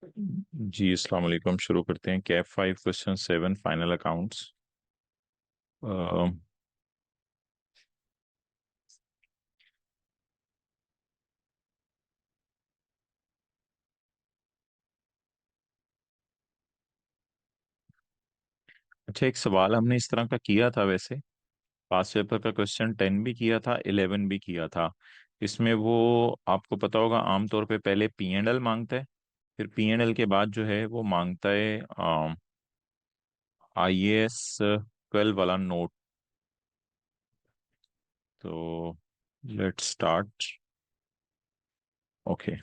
जी अस्सलाम वालेकुम। शुरू करते हैं। Cap 5 question 7 final accounts. अच्छा, एक सवाल हमने इस तरह का किया था वैसे। पास पेपर का क्वेश्चन 10 भी किया था, 11 भी किया था। इसमें वो आपको पता होगा, आमतौर पे पहले पी एंड एल मांगता है, फिर पी एंड एल के बाद जो है वो मांगता है आई ए एस 12 वाला नोट। तो let's start. Okay.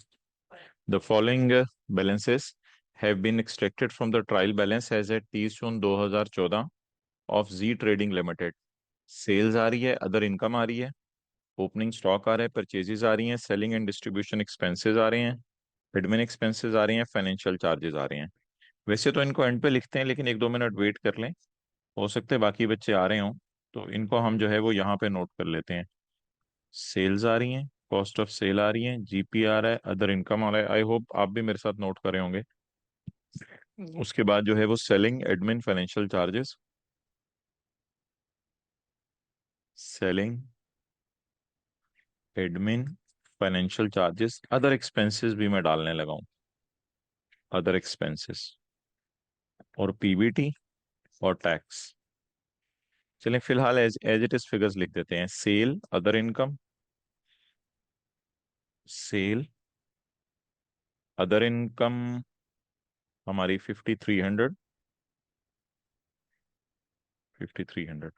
The following balances have been extracted from the trial balance as at 30 June 2014 of G trading limited. Sales आ रही है, अदर इनकम आ रही है, ओपनिंग स्टॉक आ रहा है, परचेजेस आ रही हैं, सेलिंग एंड डिस्ट्रीब्यूशन एक्सपेंसेस आ रहे हैं, एडमिन एक्सपेंसेस आ रहे हैं, फाइनेंशियल चार्जेस आ रहे हैं। वैसे तो इनको एंड पे लिखते हैं, लेकिन एक दो मिनट वेट कर लें, हो सकता है बाकी बच्चे आ रहे हों, तो इनको हम जो है वो यहाँ पे नोट कर लेते हैं। सेल्स आ रही हैं, कॉस्ट ऑफ सेल आ रही है, जीपी आ रहा है, अदर इनकम आ रहा है। आई होप आप भी मेरे साथ नोट करे होंगे। उसके बाद जो है वो selling, admin, financial charges, selling, admin, financial charges, other expenses भी मैं डालने लगा हूँ, अदर एक्सपेंसेस, और पीबीटी और टैक्स। चलें, फिलहाल as as it is figures लिख देते हैं। Sale, other income, sale, other income हमारी 5300, 5300।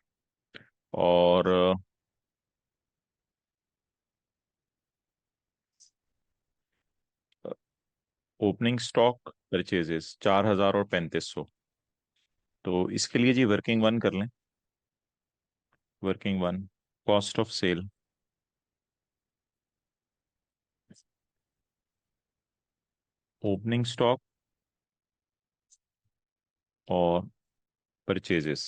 और ओपनिंग स्टॉक परचेजेस 4000 और 3500। तो इसके लिए जी वर्किंग वन कर लें। Working one, cost of sale, opening stock और परचेजेस।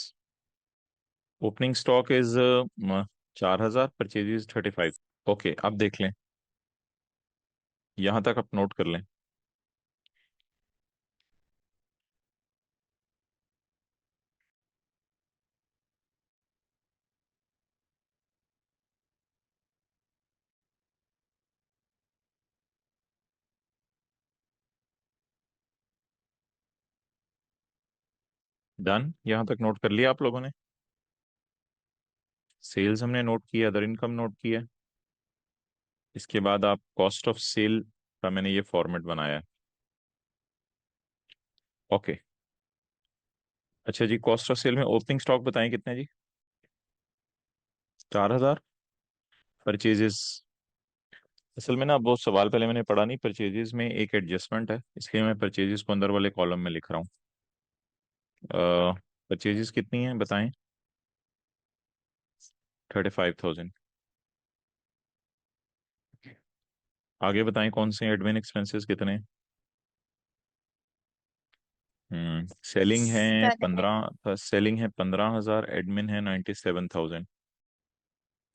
Opening stock is 4000, purchases 35। Okay, अब देख लें, यहां तक आप नोट कर लें। डन, यहां तक नोट कर लिया आप लोगों ने। सेल्स हमने नोट किया, अदर इनकम नोट किया। इसके बाद आप कॉस्ट ऑफ सेल का मैंने ये फॉर्मेट बनाया है। ओके। अच्छा जी, कॉस्ट ऑफ सेल में ओपनिंग स्टॉक बताएं कितने जी? 4000। परचेजेस, असल में ना बहुत सवाल पहले मैंने पढ़ा नहीं, परचेजेस में एक एडजस्टमेंट है, इसलिए मैं परचेजेस को अंदर वाले कॉलम में लिख रहा हूँ। परचेजेस कितनी है बताएं? 35,000। आगे बताएं कौन से एडमिन एक्सपेंसेस कितने? सेलिंग है सेवन। 15, सेलिंग है 15,000, एडमिन है 97,000।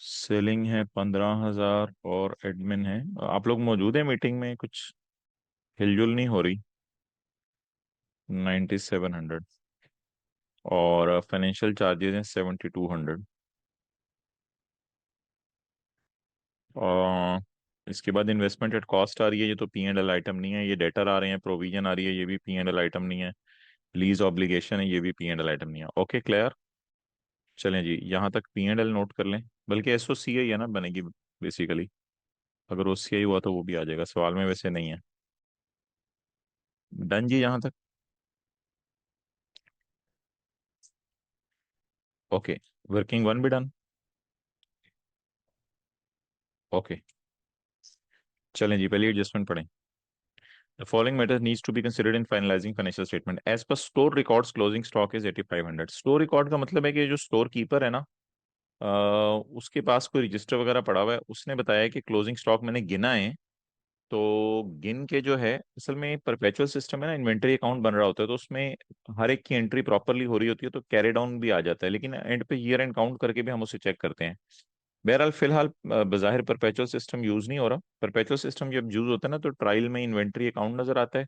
सेलिंग है 15,000 और एडमिन है, आप लोग मौजूद है मीटिंग में? कुछ हिलजुल नहीं हो रही। 9700। और फाइनेंशियल चार्जेस हैं 7200। और इसके बाद इन्वेस्टमेंट एट कॉस्ट आ रही है, ये तो पी एंड एल आइटम नहीं है। ये डेटर आ रहे हैं, प्रोविजन आ रही है, ये भी पी एंड एल आइटम नहीं है। लीज ऑब्लिगेशन है, ये भी पी एंड एल आइटम नहीं है। Okay, clear. चलें जी, यहाँ तक पी एंड एल नोट कर लें, बल्कि एस ओ सी आई है ना बनेगी बेसिकली। अगर ओ सी आई हुआ तो वो भी आ जाएगा, सवाल में वैसे नहीं है। डन जी यहाँ तक। ओके, वर्किंग वन भी डन। ओके, चलें जी, पहले एडजस्टमेंट पढ़ें। The following matter needs to be considered in finalizing financial statement. As per store records, closing stock is 8500। Store record का मतलब है कि जो स्टोर कीपर है ना, अ, उसके पास कोई रजिस्टर वगैरह पड़ा हुआ है, उसने बताया कि क्लोजिंग स्टॉक मैंने गिना है। तो गिन के जो है, असल में परपेचुअल सिस्टम है ना, इन्वेंटरी अकाउंट बन रहा होता है, तो उसमें हर एक की एंट्री प्रॉपरली हो रही होती है, तो कैरी डाउन भी आ जाता है, लेकिन एंड पे ईयर एंड काउंट करके भी हम उसे चेक करते हैं। बहरहाल फिलहाल बज़ाहिर परपेचुअल सिस्टम यूज नहीं हो रहा। परपेचुअल सिस्टम जब यूज होता है ना, तो ट्रायल में इन्वेंट्री अकाउंट नजर आता है,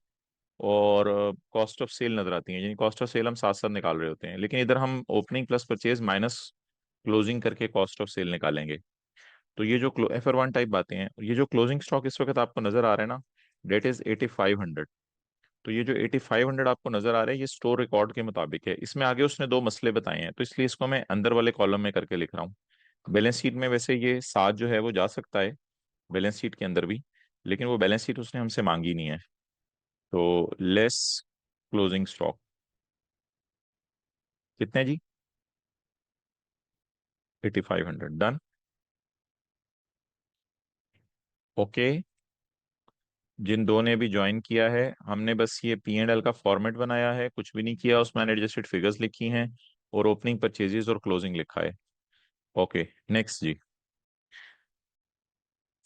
और कॉस्ट ऑफ सेल नजर आती है, यानी कॉस्ट ऑफ सेल हम साथ साथ निकाल रहे होते हैं, लेकिन इधर हम opening plus purchase minus closing करके कॉस्ट ऑफ सेल निकालेंगे। तो ये जो FR1 टाइप बातें हैं, ये जो क्लोजिंग स्टॉक इस वक्त आपको नजर आ रहा है ना, डेट इज 8500। तो ये जो 8500 आपको नजर आ रहा है, ये स्टोर रिकॉर्ड के मुताबिक है। इसमें आगे उसने दो मसले बताए हैं, तो इसलिए इसको मैं अंदर वाले कॉलम में करके लिख रहा हूँ। बैलेंस शीट में वैसे ये 7 जो है वो जा सकता है, बैलेंस शीट के अंदर भी, लेकिन वो बैलेंस शीट उसने हमसे मांगी नहीं है। तो लेस क्लोजिंग स्टॉक कितने जी? 8500 डन। ओके। जिन दो ने भी ज्वाइन किया है, हमने बस ये P&L का फॉर्मेट बनाया है, कुछ भी नहीं किया, उसमें एडजस्टेड फिगर्स लिखी हैं और ओपनिंग परचेजेस और क्लोजिंग लिखा है। ओके, नेक्स्ट जी।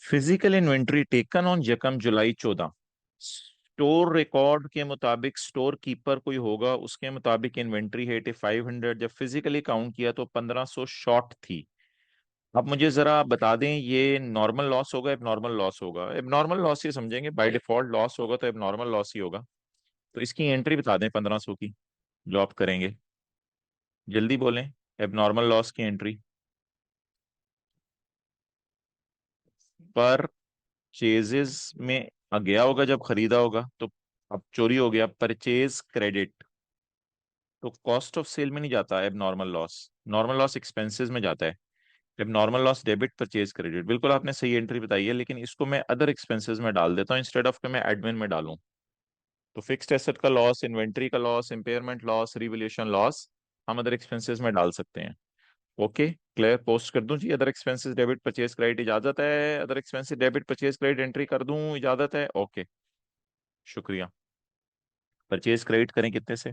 फिजिकल इन्वेंट्री टेकन ऑन यकम जुलाई 14। स्टोर रिकॉर्ड के मुताबिक स्टोर कीपर कोई होगा, उसके मुताबिक इन्वेंट्री है 8500, जब फिजिकली काउंट किया तो 1500 शॉर्ट थी। आप मुझे जरा बता दें, ये नॉर्मल लॉस होगा एबनॉर्मल लॉस होगा? एबनॉर्मल लॉस ही समझेंगे, बाय डिफॉल्ट लॉस होगा तो एबनॉर्मल लॉस ही होगा। तो इसकी एंट्री बता दें 1500 की, जो आप करेंगे, जल्दी बोलें। एबनॉर्मल लॉस की एंट्री पर चेजेस में गया होगा, जब खरीदा होगा तो अब चोरी हो गया, परचेज क्रेडिट। तो कॉस्ट ऑफ सेल में नहीं जाता abnormal loss, normal loss expenses में जाता है। जब normal loss debit purchase credit, बिल्कुल आपने सही एंट्री बताई है, लेकिन इसको मैं अदर एक्सपेंसेस में डाल देता हूँ इंस्टेड ऑफ कि मैं एडमिन में डालूं। तो फिक्स्ड एसेट का लॉस, इन्वेंट्री का loss, impairment loss, revaluation loss हम अदर एक्सपेंसेस में डाल सकते हैं। Okay, clear. पोस्ट कर दूं जी, other expenses debit purchase credit इजाजत है, other expenses debit purchase credit entry कर दूं, इजाजत है? ओके, शुक्रिया। परचेज क्रेडिट करें कितने से?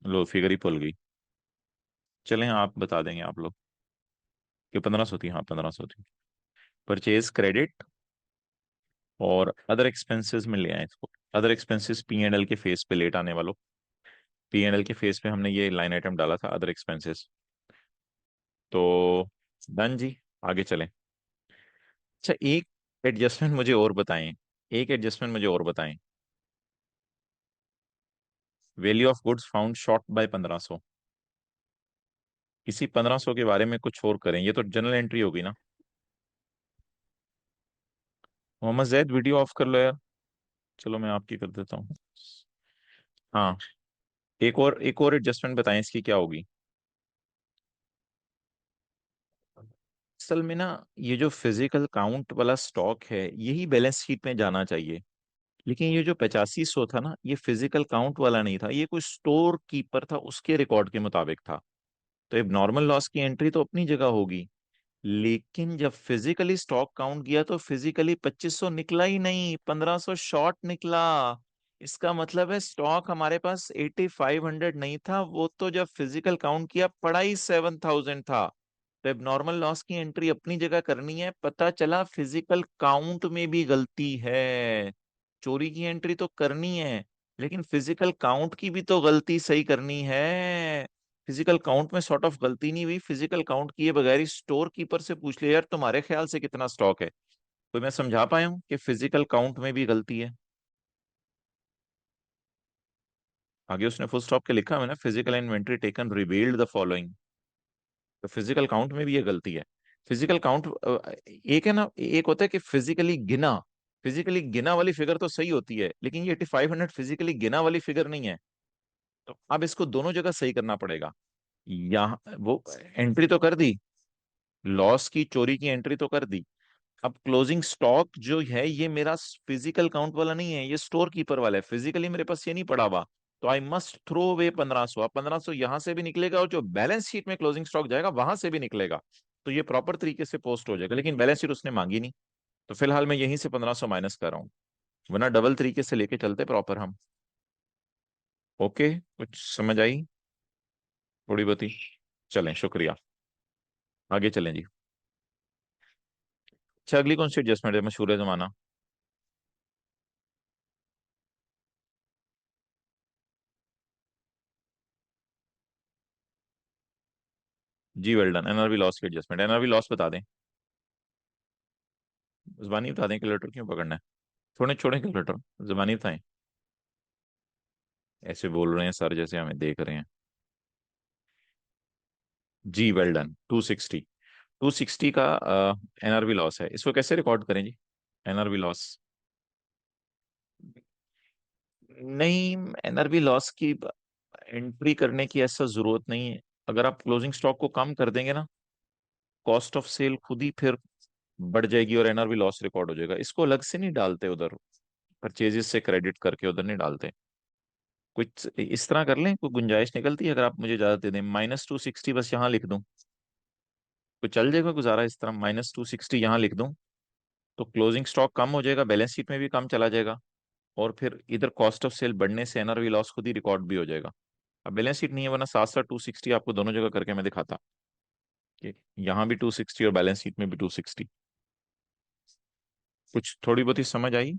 लो, फिगर ही भूल गई। चलें, आप बता देंगे आप लोग कि 1500 थी। हाँ, 1500 थी। परचेज क्रेडिट और अदर एक्सपेंसेस में ले आए इसको। अदर एक्सपेंसेस P&L के फेस पे लेट आने वालों, P&L के फेस पे हमने ये लाइन आइटम डाला था, अदर एक्सपेंसेस। तो डन जी, आगे चलें। अच्छा, एक एडजस्टमेंट मुझे और बताएं, एक एडजस्टमेंट मुझे और बताएं। Value of goods found short by 1500, इसी 1500 के बारे में कुछ और करें। ये तो जनरल एंट्री होगी ना? मोहम्मद जैद, वीडियो ऑफ कर लो यार। चलो, मैं आपकी कर देता हूँ। हाँ, एक और एडजस्टमेंट बताएं, इसकी क्या होगी? असल में ना, ये जो फिजिकल काउंट वाला स्टॉक है यही बैलेंस शीट में जाना चाहिए, लेकिन ये जो 8500 था ना, ये फिजिकल काउंट वाला नहीं था, ये कोई स्टोर कीपर था, उसके रिकॉर्ड के मुताबिक था। तो अब नॉर्मल लॉस की एंट्री तो अपनी जगह होगी, लेकिन जब फिजिकली स्टॉक काउंट किया तो फिजिकली 2500 निकला ही नहीं, 1500 शॉर्ट निकला। इसका मतलब है स्टॉक हमारे पास 8500 नहीं था, वो तो जब फिजिकल काउंट किया पड़ा ही 7000 था। तो अब नॉर्मल लॉस की एंट्री अपनी जगह करनी है, पता चला फिजिकल काउंट में भी गलती है। चोरी की एंट्री तो करनी है, लेकिन फिजिकल काउंट की भी तो गलती सही करनी है। फिजिकल काउंट में सॉर्ट ऑफ गलती नहीं हुई, फिजिकल काउंट किए बगैर ही स्टोर कीपर से पूछ लिया, यार तुम्हारे ख्याल से कितना स्टॉक है? तो मैं समझा पाया हूँ कि फिजिकल काउंट में भी गलती है? आगे उसने फुल स्टॉप के लिखा है ना, physical inventory taken revealed the following. तो फिजिकल काउंट में भी ये गलती है। फिजिकल काउंट एक है ना, एक होता है कि फिजिकली गिना, फिजिकली गिना वाली फिगर तो सही होती है, लेकिन ये 8500 फिजिकली गिना वाली फिगर नहीं है। तो अब इसको दोनों जगह सही करना पड़ेगा। यहाँ वो एंट्री तो कर दी, लॉस की चोरी की एंट्री तो कर दी, अब क्लोजिंग स्टॉक जो है ये मेरा फिजिकल काउंट वाला नहीं है, ये स्टोर कीपर वाला है, फिजिकली मेरे पास ये नहीं पड़ा हुआ। तो आई मस्ट थ्रो अवे 1500। अब 1500 यहां से भी निकलेगा और जो बैलेंस शीट में क्लोजिंग स्टॉक जाएगा वहां से भी निकलेगा। तो ये प्रॉपर तरीके से पोस्ट हो जाएगा, लेकिन बैलेंस शीट उसने मांगी नहीं, तो फिलहाल मैं यहीं से 1500 माइनस कर रहा हूँ, वरना डबल तरीके से लेके चलते प्रॉपर हम। ओके, कुछ समझ आई? थोड़ी बहुत ही। चलें, शुक्रिया। आगे चलें जी। अच्छा, अगली कौन सी एडजस्टमेंट है, मशहूर जमाना? जी, वेल डन। NRV लॉस की एडजस्टमेंट, NRV लॉस बता दें, जुबानी बता दें, कैलकुलेटर क्यों पकड़ना है? थोड़े छोड़े कैलकुलेटर, जुबानी बताएं। ऐसे बोल रहे हैं सर जैसे हमें देख रहे हैं। जी वेल डन। 260। 260 का एनआरवी लॉस है, इसको कैसे रिकॉर्ड करें जी? NRV loss. नहीं, एनआरवी लॉस की एंट्री करने की ऐसा जरूरत नहीं है। अगर आप क्लोजिंग स्टॉक को कम कर देंगे ना, कॉस्ट ऑफ सेल खुद ही फिर बढ़ जाएगी और एनआरवी लॉस रिकॉर्ड हो जाएगा। इसको अलग से नहीं डालते उधर, परचेजेस से क्रेडिट करके उधर नहीं डालते। कुछ इस तरह कर लें, कोई गुंजाइश निकलती है अगर आप मुझे ज्यादा दे दें, -260 बस यहाँ लिख दूं, तो चल जाएगा गुजारा इस तरह, -260 यहाँ लिख दूं, तो क्लोजिंग स्टॉक कम हो जाएगा, बैलेंस शीट में भी कम चला जाएगा, और फिर इधर कॉस्ट ऑफ सेल बढ़ने से एनआरवी लॉस खुद ही रिकॉर्ड भी हो जाएगा। अब बैलेंस शीट नहीं है, वरना साथ साथ 260 आपको दोनों जगह करके मैं दिखाता कि यहाँ भी 260 और बैलेंस शीट में भी 260। कुछ थोड़ी बहुत ही समझ आई?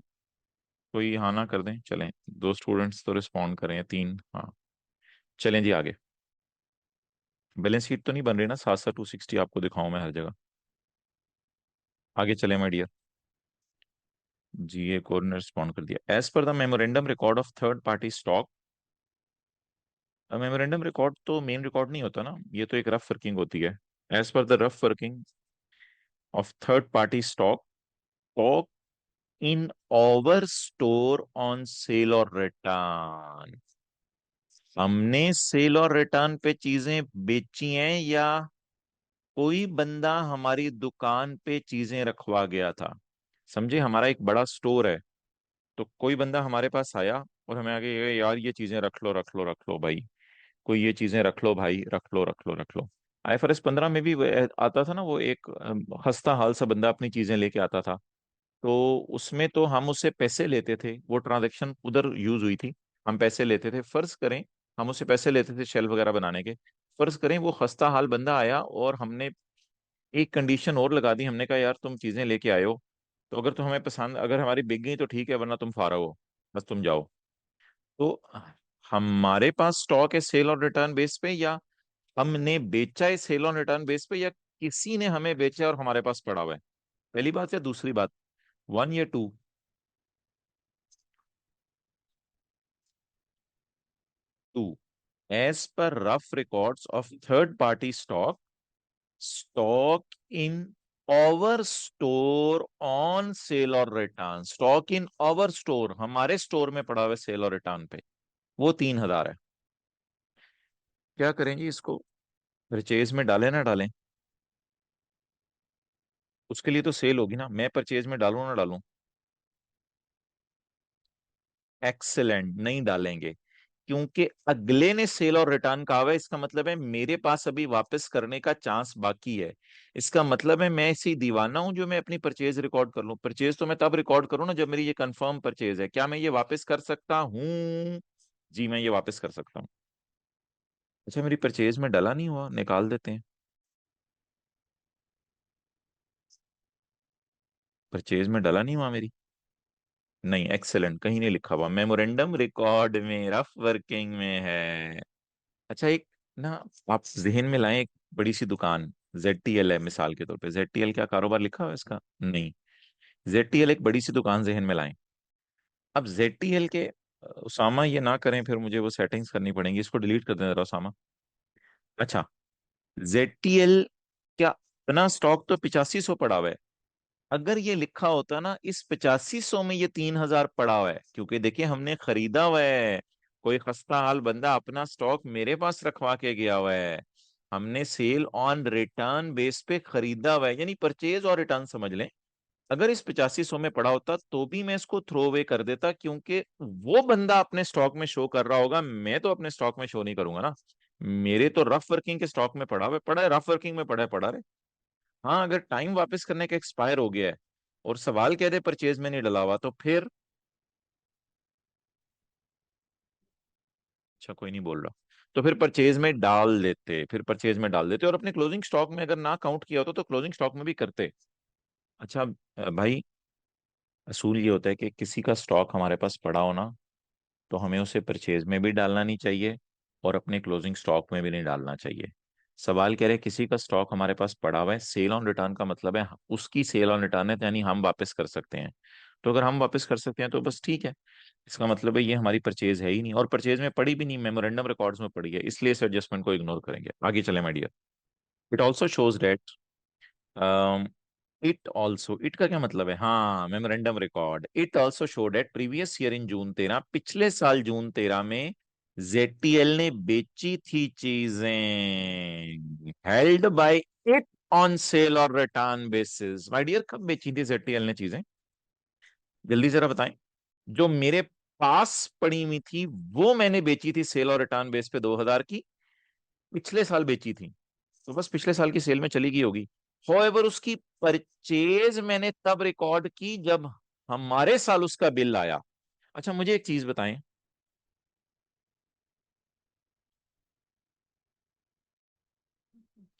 कोई हाँ ना कर दें, चलें। दो स्टूडेंट्स तो रिस्पॉन्ड करें, तीन हाँ। चलें जी आगे। बैलेंस शीट तो नहीं बन रही ना, साथ साथ 260 आपको दिखाऊं मैं हर जगह? आगे चले माय डियर। जी एक और ने रिस्पॉन्ड कर दिया, as per the memorandum record of third party stock. Memorandum record तो मेन रिकॉर्ड नहीं होता ना, ये तो एक रफ वर्किंग होती है। As per the rough working of third party stock, stock in over store on sale और रिटर्न। हमने सेल और रिटर्न पे चीजें बेची हैं, या कोई बंदा हमारी दुकान पे चीजें रखवा गया था? समझे, हमारा एक बड़ा स्टोर है, तो कोई बंदा हमारे पास आया और हमें आगे यार ये चीजें रख लो रख लो रख लो भाई, कोई ये चीजें रख लो भाई, रख लो रख लो रख लो। IFRS 15 में भी आता था ना, वो एक हंसता हाल सा बंदा अपनी चीजें लेके आता था, तो उसमें तो हम उससे पैसे लेते थे, वो ट्रांजैक्शन उधर यूज हुई थी। हम पैसे लेते थे, फर्ज करें हम उससे पैसे लेते थे शेल्फ वगैरह बनाने के। फर्ज करें वो हंसता हाल बंदा आया और हमने एक कंडीशन और लगा दी, हमने कहा यार तुम चीजें लेके आए हो, तो अगर तुम हमें पसंद, अगर हमारी बिक गई तो ठीक है, वरना तुम फारग हो, बस तुम जाओ। तो हमारे पास स्टॉक है सेल और रिटर्न बेस पे, या हमने बेचा है सेल और रिटर्न बेस पे, या किसी ने हमें बेचा और हमारे पास पड़ा हुआ है? पहली बात या दूसरी बात? वन या two? Two. As per rough records of third party stock, stock in over store on sale और return, stock in over store हमारे स्टोर में पड़ा हुआ है सेल और रिटर्न पे, वो 3,000 है। क्या करें जी इसको? परचेज में डालें ना डालें? उसके लिए तो सेल होगी ना, मैं परचेज में डालूं ना डालूं? एक्सेलेंट, नहीं डालेंगे, क्योंकि अगले ने सेल और रिटर्न कहा हुआ है, इसका मतलब है मेरे पास अभी वापस करने का चांस बाकी है। इसका मतलब है मैं ऐसी दीवाना हूं जो मैं अपनी परचेज रिकॉर्ड कर लूं। परचेज तो मैं तब रिकॉर्ड करूं ना जब मेरी ये कंफर्म परचेज है। क्या मैं ये वापस कर सकता हूं? जी मैं ये वापस कर सकता हूँ। अच्छा मेरी परचेज में डला नहीं हुआ, निकाल देते हैं। परचेज में डला नहीं हुआ मेरी? नहीं, एक्सेलेंट, कहीं नहीं लिखा हुआ, मेमोरेंडम रिकॉर्ड में रफ वर्किंग में है। अच्छा एक ना, आप जहन में लाएं, एक बड़ी सी दुकान ZTL है मिसाल के तौर पे, ZTL क्या कारोबार लिखा हुआ है इसका? नहीं। ZTL एक बड़ी सी दुकान जहन में लाएं। अब ZTL के उसामा ये ना करें, फिर मुझे वो सेटिंग्स करनी पड़ेंगी, इसको डिलीट कर दें जरा उसामा। अच्छा, ZTL क्या अपना स्टॉक तो 8500 पड़ा हुआ है। अगर ये लिखा होता ना इस 8500 में ये 3,000 पड़ा हुआ है, क्योंकि देखिए हमने खरीदा हुआ है, कोई खस्ता हाल बंदा अपना स्टॉक मेरे पास रखवा के गया हुआ है, हमने सेल ऑन रिटर्न बेस पे खरीदा हुआ है, यानी परचेज और रिटर्न समझ लें। अगर इस 8500 में पड़ा होता तो भी मैं इसको थ्रो अवे कर देता, क्योंकि वो बंदा अपने स्टॉक में शो कर रहा होगा, मैं तो अपने स्टॉक में शो नहीं करूंगा ना। मेरे तो रफ वर्किंग के स्टॉक में पड़ा है, रफ वर्किंग में पड़ा है। हाँ अगर टाइम वापस करने का एक्सपायर हो गया है और सवाल कह दे परचेज में नहीं डला हुआ, तो फिर? अच्छा कोई नहीं बोल रहा, तो फिर परचेज में डाल देते, फिर परचेज में डाल देते, और अपने क्लोजिंग स्टॉक में अगर ना काउंट किया होता तो क्लोजिंग स्टॉक में भी करते। अच्छा भाई, असूल ये होता है कि किसी का स्टॉक हमारे पास पड़ा हो ना, तो हमें उसे परचेज में भी डालना नहीं चाहिए और अपने क्लोजिंग स्टॉक में भी नहीं डालना चाहिए। सवाल कह रहे हैं किसी का स्टॉक हमारे पास पड़ा हुआ है, सेल ऑन रिटर्न का मतलब है उसकी सेल ऑन रिटर्न है, यानी हम वापस कर सकते हैं। तो अगर हम वापस कर सकते हैं तो बस ठीक है। इसका मतलब है ये हमारी परचेज है ही नहीं, और परचेज में पड़ी भी नहीं, मेमोरेंडम रिकॉर्ड्स में पड़ी है, इसलिए इस एडजस्टमेंट को इग्नोर करेंगे। आगे चले my dear. It also shows date, it also, it का क्या मतलब है? हाँ, memorandum record. It also showed at previous year in June 13, पिछले साल जून 13 में जेटीएल ने बेची थी चीजें, held by it on sale और रिटर्न बेसिस। माय डियर, कब बेची थी जेटीएल ने चीजें? जल्दी जरा बताएं। जो मेरे पास पड़ी हुई थी वो मैंने बेची थी सेल और रिटर्न बेस पे 2000 की, पिछले साल बेची थी, तो बस पिछले साल की सेल में चली गई होगी। होएवर उसकी परचेज मैंने तब रिकॉर्ड की जब हमारे साल उसका बिल आया। अच्छा मुझे एक चीज बताएं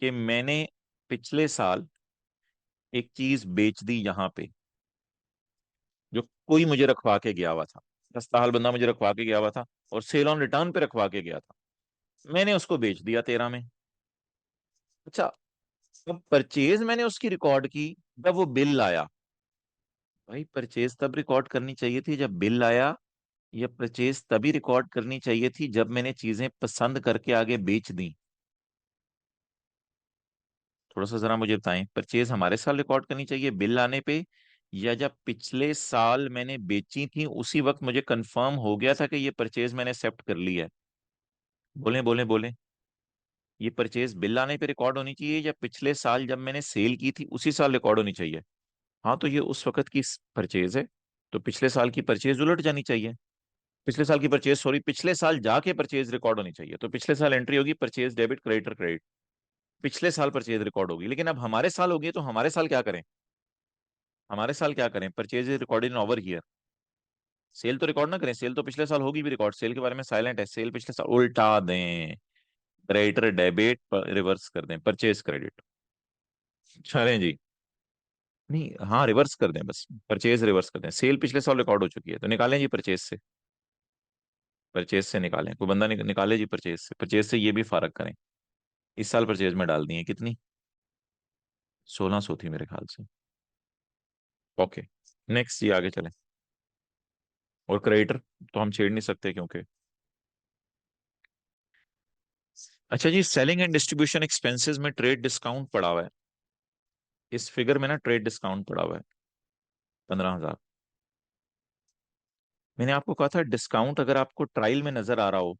कि मैंने पिछले साल एक चीज बेच दी यहां पे, जो कोई मुझे रखवा के गया हुआ था, दस्ताहाल बंदा मुझे रखवा के गया हुआ था और सेल ऑन रिटर्न पे रखवा के गया था, मैंने उसको बेच दिया 13 में। अच्छा, अब परचेज मैंने उसकी रिकॉर्ड की जब वो बिल आया। भाई परचेज तब रिकॉर्ड करनी चाहिए थी जब बिल आया, या परचेज तभी रिकॉर्ड करनी चाहिए थी जब मैंने चीजें पसंद करके आगे बेच दी? थोड़ा सा जरा मुझे बताएं, परचेज हमारे साल रिकॉर्ड करनी चाहिए बिल आने पे, या जब पिछले साल मैंने बेची थी उसी वक्त मुझे कंफर्म हो गया था कि ये परचेज मैंने एक्सेप्ट कर ली है? बोलें बोलें बोलें। ये परचेज बिल आने पे रिकॉर्ड होनी चाहिए या पिछले साल जब मैंने सेल की थी उसी साल रिकॉर्ड होनी चाहिए? हाँ, तो ये उस वक्त की परचेज है, तो पिछले साल की परचेज उलट जानी चाहिए। पिछले साल की परचेज, सॉरी, पिछले साल जाके परचेज रिकॉर्ड होनी चाहिए, तो पिछले साल एंट्री होगी परचेज डेबिट क्रेडिटर क्रेडिट, पिछले साल परचेज रिकॉर्ड होगी। लेकिन अब हमारे साल होगी तो हमारे साल क्या करें? हमारे साल क्या करें? Purchase is recorded in over here. Sale तो रिकॉर्ड ना करें, सेल तो पिछले साल होगी भी रिकॉर्ड, सेल के बारे में साइलेंट है, सेल पिछले साल उल्टा दें, क्रेडिटर डेबिट रिवर्स कर दें, परचेज क्रेडिट। चलें जी। नहीं, हाँ, रिवर्स कर दें बस, परचेज रिवर्स कर दें, सेल पिछले साल रिकॉर्ड हो चुकी है तो निकालें जी परचेज से, परचेज से निकालें, कोई बंदा निकाले जी परचेज से, परचेज से ये भी फारक करें। इस साल परचेज में डाल दी है कितनी? 1600 थी मेरे ख्याल से। ओके, नेक्स्ट जी, आगे चलें। और क्रेडिटर तो हम छेड़ नहीं सकते क्योंकि, अच्छा जी, सेलिंग एंड डिस्ट्रीब्यूशन एक्सपेंसेस में ट्रेड डिस्काउंट पड़ा हुआ है, इस फिगर में ना ट्रेड डिस्काउंट पड़ा हुआ है 15,000। मैंने आपको कहा था डिस्काउंट अगर आपको ट्रायल में नजर आ रहा हो,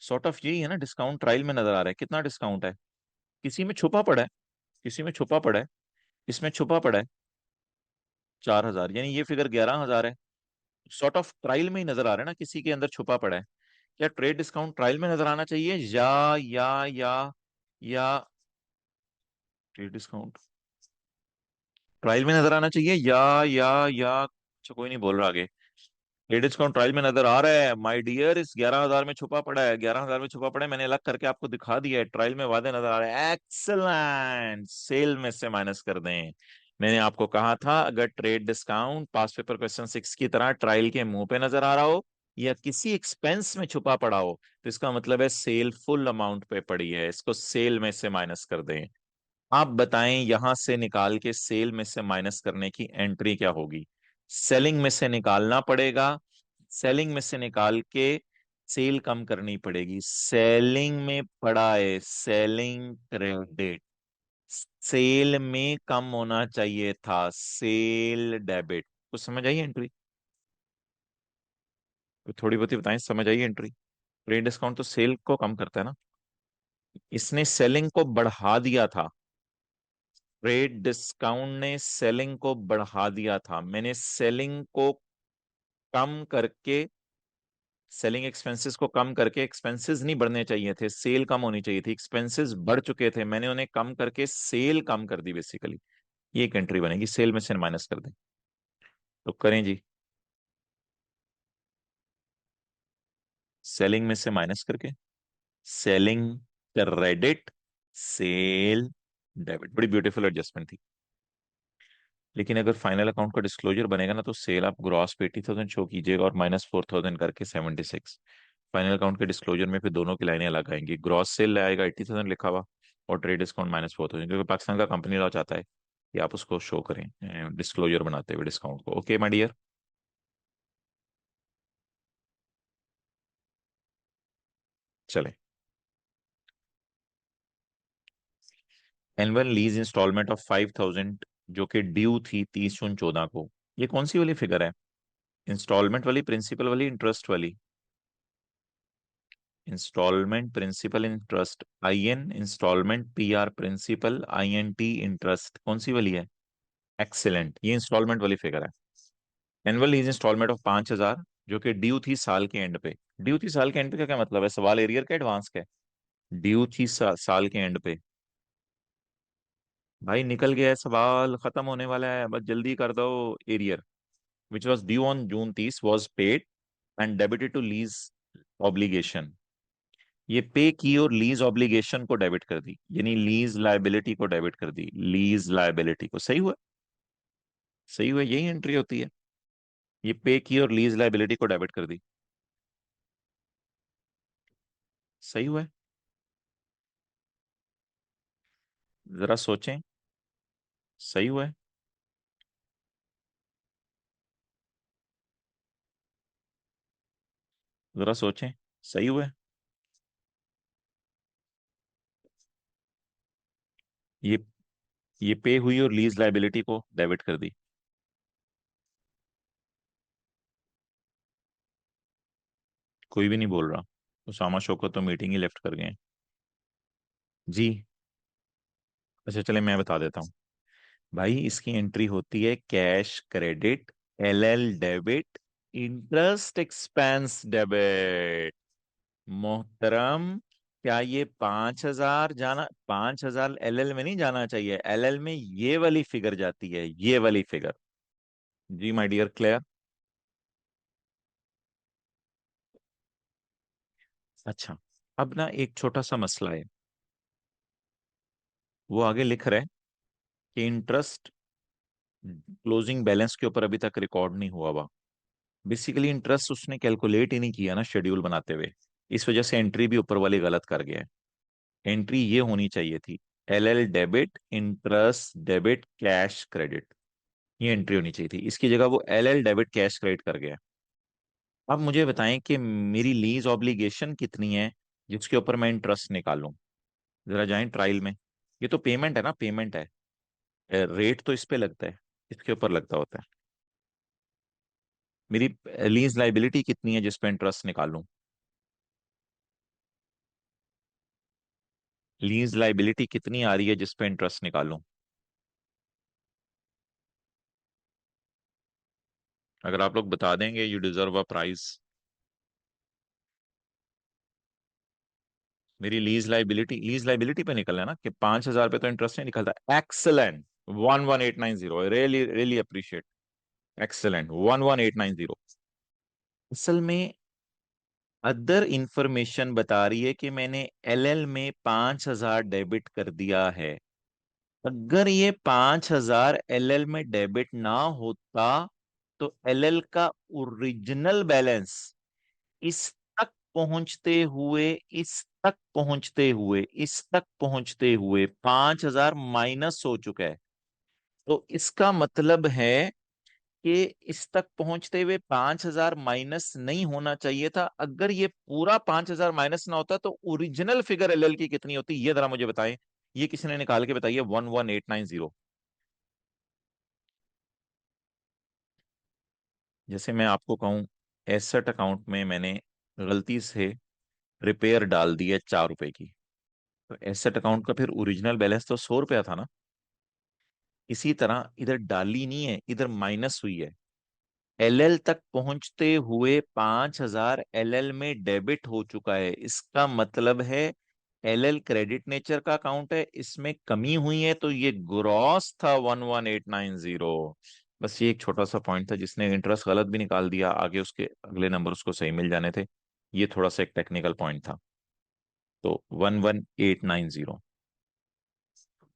सॉर्ट ऑफ यही है ना, डिस्काउंट ट्रायल में नजर आ रहा है, कितना डिस्काउंट है? किसी में छुपा पड़ा है, किसी में छुपा पड़ा है, इसमें छुपा पड़ा है 4,000, यानी ये फिगर 11,000 है। सॉर्ट ऑफ ट्रायल में ही नजर आ रहा है ना, किसी के अंदर छुपा पड़ा है। क्या ट्रेड डिस्काउंट ट्रायल में नजर आना चाहिए, या ट्रेड डिस्काउंट ट्रायल में नजर आना चाहिए, या अच्छा कोई नहीं बोल रहा आगे। ट्रेड डिस्काउंट ट्रायल में नजर आ रहा है माय डियर, इस 11,000 में छुपा पड़ा है, 11,000 में छुपा पड़ा है, मैंने अलग करके आपको दिखा दिया है, ट्रायल में वादे नजर आ रहे हैं। एक्सलेंट, सेल में से माइनस कर दें। मैंने आपको कहा था अगर trade discount past paper question 6 की तरह ट्रायल के मुंह पे नजर आ रहा हो या किसी एक्सपेंस में छुपा पड़ा हो, तो इसका मतलब है सेल फुल अमाउंट पे पड़ी है, इसको सेल में से माइनस कर दें। आप बताएं यहां से निकाल के सेल में से माइनस करने की एंट्री क्या होगी? सेलिंग में से निकालना पड़ेगा, सेलिंग में से निकाल के सेल कम करनी पड़ेगी, सेलिंग में पड़ा है सेलिंग क्रेडिट, सेल में कम होना चाहिए था सेल डेबिट। कुछ समझ आई एंट्री? तो थोड़ी बहुत ही बताएं, समझ आई एंट्री? ट्रेड डिस्काउंट तो सेल को कम करता है ना, इसने सेलिंग को बढ़ा दिया था, ट्रेड डिस्काउंट ने सेलिंग को बढ़ा दिया था, मैंने सेलिंग को कम करके, सेलिंग एक्सपेंसेस को कम करके, एक्सपेंसेस नहीं बढ़ने चाहिए थे, सेल कम होनी चाहिए थी, एक्सपेंसेस बढ़ चुके थे, मैंने उन्हें कम करके सेल कम कर दी बेसिकली। ये एक एंट्री बनेगी, सेल में से माइनस कर दें, तो करें जी, सेलिंग में से माइनस करके, सेलिंग क्रेडिट, सेल डेबिट, बड़ी ब्यूटीफुल एडजस्टमेंट थी। लेकिन अगर फाइनल अकाउंट का डिस्क्लोजर बनेगा ना तो सेल आप ग्रॉस पे 80,000 शो कीजिएगा और -4,000 करके 76। फाइनल अकाउंट के डिस्क्लोजर में फिर दोनों की लाइनें अलग आएंगी, ग्रॉस सेल आएगा 80,000 लिखा हुआ और ट्रेड डिस्काउंट -4,000, क्योंकि पाकिस्तान का कंपनी लॉ चाहता है कि आप उसको शो करें डिस्क्लोजर बनाते हुए डिस्काउंट को। Okay my dear. चले। एनुअल लीज इंस्टॉलमेंट ऑफ 5,000 जो कि ड्यू थी 30 जून 2014 को, ये कौन सी वाली फिगर है? इंस्टॉलमेंट वाली, प्रिंसिपल वाली, इंटरेस्ट वाली? Installment, principal, interest, I N installment, P R principal, I N T interest, कौन सी वाली है? एक्सीलेंट, ये इंस्टॉलमेंट वाली फिगर है। एनुअल लीज इंस्टॉलमेंट ऑफ 5,000 जो कि ड्यू थी साल के एंड पे। ड्यू थी साल के एंड पे का क्या मतलब है? सवाल एरियर का एडवांस का है? ड्यू थी साल के एंड पे। भाई निकल गया है, सवाल खत्म होने वाला है, बस जल्दी कर दो। Arrear which was due on June 30 was paid and debited to lease obligation. ये पे की और लीज ऑब्लिगेशन को डेबिट कर दी, यानी लीज लाइबिलिटी को डेबिट कर दी, लीज लाइबिलिटी को। सही हुआ? सही हुआ, यही एंट्री होती है। ये पे की और लीज लाइबिलिटी को डेबिट कर दी। सही हुआ है। जरा सोचें। सही हुआ है। जरा सोचें। सही हुआ है। ये ये पे हुई और लीज लाइबिलिटी को डेबिट कर दी। कोई भी नहीं बोल रहा। उसामा शौकत तो मीटिंग ही लेफ्ट कर गए हैं। जी। अच्छा चले मैं बता देता हूँ। भाई इसकी एंट्री होती है cash credit, L L debit, interest expense debit. मोहतरम, क्या ये 5,000 जाना, 5,000 एल एल में नहीं जाना चाहिए? एल एल में ये वाली फिगर जाती है, ये वाली फिगर। जी माय डियर, क्लियर? अच्छा। अब ना एक छोटा सा मसला है। वो आगे लिख रहा है कि इंटरेस्ट क्लोजिंग बैलेंस के ऊपर अभी तक रिकॉर्ड नहीं हुआ हुआ। बेसिकली इंटरेस्ट उसने कैलकुलेट ही नहीं किया ना शेड्यूल बनाते हुए। इस वजह से एंट्री भी ऊपर वाली गलत कर गया है। एंट्री ये होनी चाहिए थी, L L debit, interest debit, cash credit. ये एंट्री होनी चाहिए थी, इसकी जगह वो L L debit cash credit कर गया। अब मुझे बताएं कि मेरी लीज ऑब्लिगेशन कितनी है जिसके ऊपर मैं इंटरेस्ट निकालूं। जरा जाएं ट्रायल में। ये तो पेमेंट है ना, पेमेंट है। रेट तो इस पे लगता है, इसके ऊपर लगता होता है। मेरी लीज लाइबिलिटी कितनी है जिस पे इंटरेस्ट निकालूं? लीज लाइबिलिटी कितनी आ रही है जिस पे इंटरेस्ट निकालूं? अगर आप लोग बता देंगे, यू डिजर्व अ प्राइज। मेरी लीज लाइबिलिटी पे निकलना है ना, कि 5,000 पे तो इंटरेस्ट नहीं निकलता। Excellent. 11,890, really really appreciate. Excellent, 11,890। असल में अदर इंफॉर्मेशन बता रही है कि मैंने एलएल में 5,000 डेबिट कर दिया है। अगर ये 5,000 एलएल में डेबिट ना होता तो एलएल का ओरिजिनल बैलेंस इस तक पहुंचते हुए, इस तक पहुंचते हुए 5,000 माइनस हो चुका है। तो इसका मतलब है कि इस तक पहुंचते हुए 5,000 माइनस नहीं होना चाहिए था। अगर ये पूरा 5,000 माइनस ना होता तो ओरिजिनल फिगर एलएल की कितनी होती, ये जरा मुझे बताएं। ये किसी ने निकाल के बताइए। 11,890। जैसे मैं आपको कहूं, एसेट अकाउंट में मैंने गलती से रिपेयर डाल दी है 4 रुपए की, तो एसेट अकाउंट का फिर ओरिजिनल बैलेंस तो 100 रुपया था ना। इसी तरह इधर डाली नहीं है, इधर माइनस हुई है। एलएल तक पहुंचते हुए 5,000 एलएल में डेबिट हो चुका है, इसका मतलब है एलएल क्रेडिट नेचर का अकाउंट है, इसमें कमी हुई है, तो ये ग्रॉस था 11,890। बस ये एक छोटा सा पॉइंट था, जिसने इंटरेस्ट गलत भी निकाल दिया, आगे उसके अगले नंबर उसको सही मिल जाने थे। ये थोड़ा सा एक टेक्निकल पॉइंट था। तो 11,890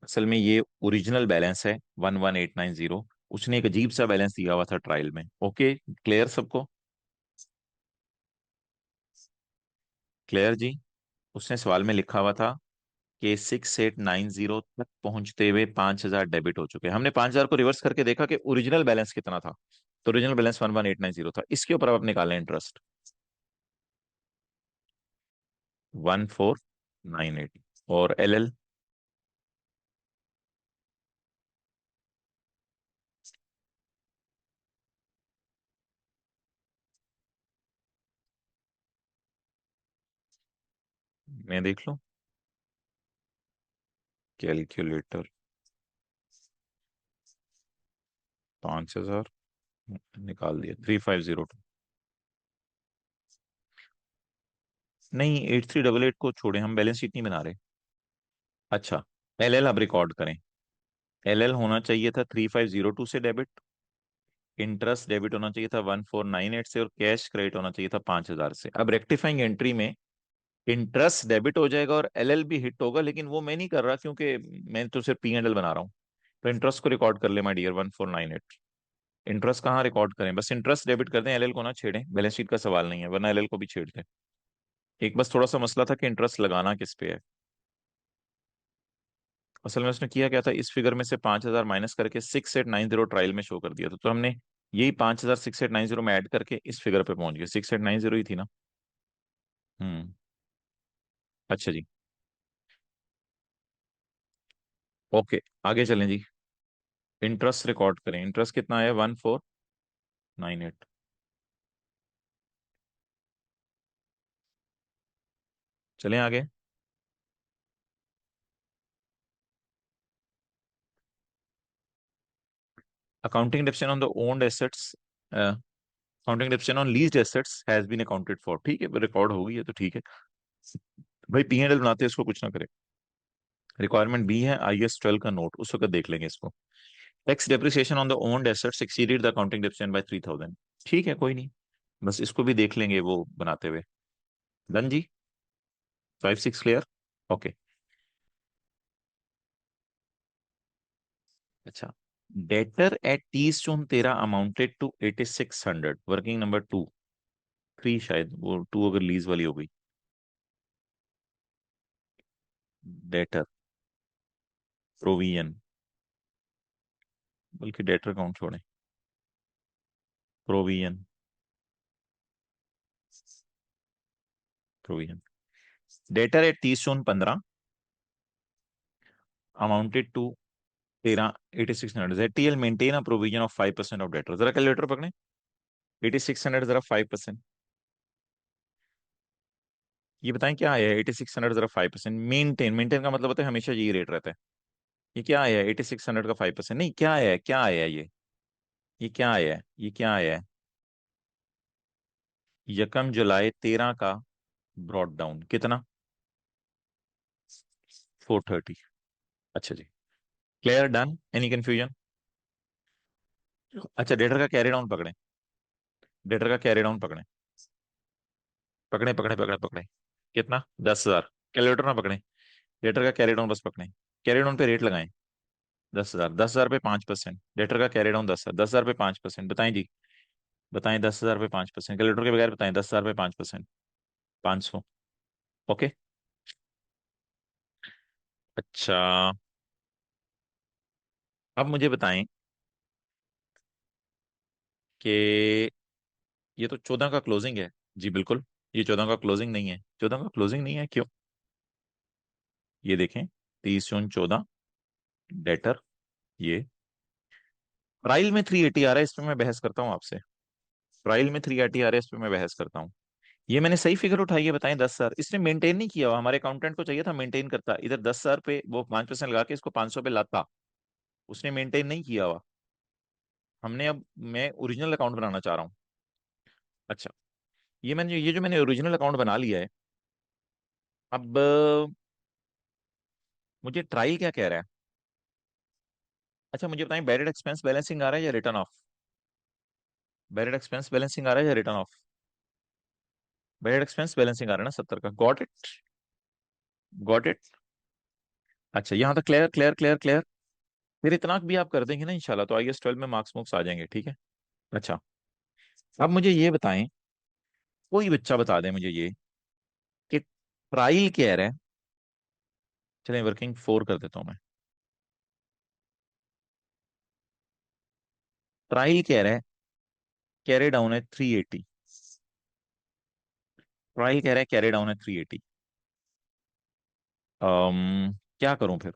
असल में ये ओरिजिनल बैलेंस है, 11,890। उसने एक अजीब सा बैलेंस दिया हुआ था ट्रायल में। ओके, क्लियर सबको? क्लियर जी। उसने सवाल में लिखा हुआ था के 6890 तक पहुंचते हुए 5000 डेबिट हो चुके हैं। हमने 5000 को रिवर्स करके देखा कि ओरिजिनल बैलेंस कितना था, तो ओरिजिनल बैलेंस 11890 था। इसके ऊपर अब आप निकालें इंटरेस्ट 1498। और एल मैं देख लो कैलकुलेटर। 5000 निकाल दिया 3502। नहीं 8388 को छोड़े, हम बैलेंस शीट नहीं बना रहे। अच्छा, एल अब रिकॉर्ड करें। एल होना चाहिए था 3502 से डेबिट, इंटरेस्ट डेबिट होना चाहिए था 1498 से, और कैश क्रेडिट होना चाहिए था 5000 से। अब रेक्टिफाइंग एंट्री में इंटरेस्ट डेबिट हो जाएगा और एल भी हिट होगा, लेकिन वो मैं नहीं कर रहा क्योंकि मैं तो सिर्फ P&L बना रहा हूँ। तो इंटरेस्ट को रिकॉर्ड कर ले माय डियर 1498। इंटरेस्ट कहाँ रिकॉर्ड करें, बस इंटरेस्ट डेबिट कर दें, एल को ना छेड़ें, बैलेंस शीट का सवाल नहीं है, वरना एल को भी छेड़ते। एक बस थोड़ा सा मसला था कि इंटरेस्ट लगाना किस पे है। असल में उसने किया क्या था, इस फिगर में से 5000 माइनस करके 6890 ट्रायल में शो कर दिया था, तो हमने यही 5000 6890 में ऐड करके इस फिगर पे पहुंच गए। 6890 ही थी ना। हम्म। अच्छा जी। ओके, आगे चलें जी। इंटरेस्ट रिकॉर्ड करें, इंटरेस्ट कितना है 1498। चलें आगे। Accounting deduction on the owned assets, accounting deduction on leased assets has been accounted for. ठीक है, रिकॉर्ड हो गई है तो ठीक है। भाई P&L बनाते हैं इसको कुछ ना करे। रिक्वायरमेंट बी है IS 12 का नोट, उस वक्त देख लेंगे इसको। Tax depreciation on the owned assets exceeded the accounting deduction by 3000। ठीक है, कोई नहीं, बस इसको भी देख लेंगे वो बनाते हुए। डन जी। 5 6 क्लियर। ओके। अच्छा, debtor at 30/13 amounted to 8600, working number 2 3, शायद वो 2 अगर लीज वाली हो गई। डेटर प्रोविजन, बल्कि डेटर अकाउंट छोड़ें, provision. Provision debtor at 30/15 amounted to 8600। ZTL maintain a provision of 5% of debtor. जरा कैलकुलेटर पकड़े, 8600 जरा 5%, ये बताएं क्या आया है। 8600 जरा 5%, मेंटेन, मेंटेन का मतलब होता है हमेशा यही रेट रहता है। ये क्या आया है 8600 का 5%, नहीं क्या आया है, क्या आया है ये क्या आया है, ये क्या आया है। यकम जुलाई 13 का ब्रॉड डाउन कितना, 430। अच्छा जी, क्लियर, डन, एनी कंफ्यूजन। अच्छा, डेटर का कैरी डाउन पकड़े, डेटर का कैरी डाउन पकड़े, पकड़े पकड़े पकड़े पकड़े। कितना, 10,000। कैलकुलेटर ना पकड़े, डेटर का कैरी डाउन बस पकड़े। कैरी डाउन पे रेट लगाएं 10,000, 10,000 पे 5%, डेटर का कैरी डाउन 10,000, 10,000 पे 5%, बताएं जी, बताएं 10,000 पे 5%, कैलकुलेटर के बगैर बताएं 10,000 पे 5%। 500। ओके। अच्छा, अब मुझे बताएं कि ये तो 14 का क्लोजिंग है। जी बिल्कुल, ये 14 का क्लोजिंग नहीं है, 14 का क्लोजिंग नहीं है, क्यों। ये देखें, 30/14 डेटर, ये ट्रायल में 380 आ रहा है, इस पे मैं बहस करता हूँ आपसे। ट्रायल में 380 आ रहा है, इस पे मैं बहस करता हूँ। ये मैंने सही फिगर उठाई है, बताएं 10,000, इसने मेंटेन नहीं किया हुआ, हमारे अकाउंटेंट को चाहिए था मेंटेन करता, इधर 10,000 पे वो 5% लगा के इसको 500 पे लाता, उसने मेंटेन नहीं किया हुआ। हमने अब, मैं ओरिजिनल अकाउंट बनाना चाह रहा हूँ। अच्छा, ये जो मैंने ओरिजिनल अकाउंट बना लिया है, अब मुझे ट्रायल क्या कह रहा है। अच्छा मुझे बताएं, बैडेड एक्सपेंस बैलेंसिंग आ रहा है या रिटर्न ऑफ। बैडेड एक्सपेंस बैलेंसिंग आ रहा है या रिटर्न ऑफ। बैडेड एक्सपेंस बैलेंसिंग आ रहा है ना 70 का, गॉट इट, गॉट इट। अच्छा, यहाँ तक क्लियर क्लियर क्लियर क्लियर। फिर इतना भी आप कर देंगे ना इंशाल्लाह, तो IS 12 में मार्क्स मुक्स आ जाएंगे, ठीक है। अच्छा, अब मुझे ये बताएं, कोई बच्चा बता दे मुझे ये, कि ट्रायल कह रहा है चलिए वर्किंग 4 कर देता हूँ मैं। ट्रायल कह रहा है कैरी डाउन है 380। ट्रायल कह रहा है कैरी डाउन है 380। क्या करूं फिर?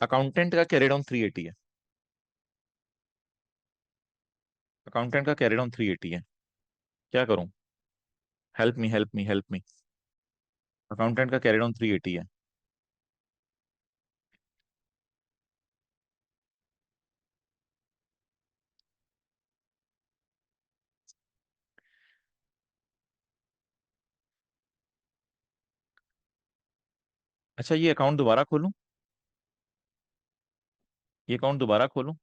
अकाउंटेंट का कैरी डाउन 380 है। अकाउंटेंट का कैरी डाउन 380 है। क्या करूं? Help me help me help me. Accountant का कैरी डाउन 380 है। अच्छा, ये अकाउंट दोबारा खोलूं? ये अकाउंट दोबारा खोलूं?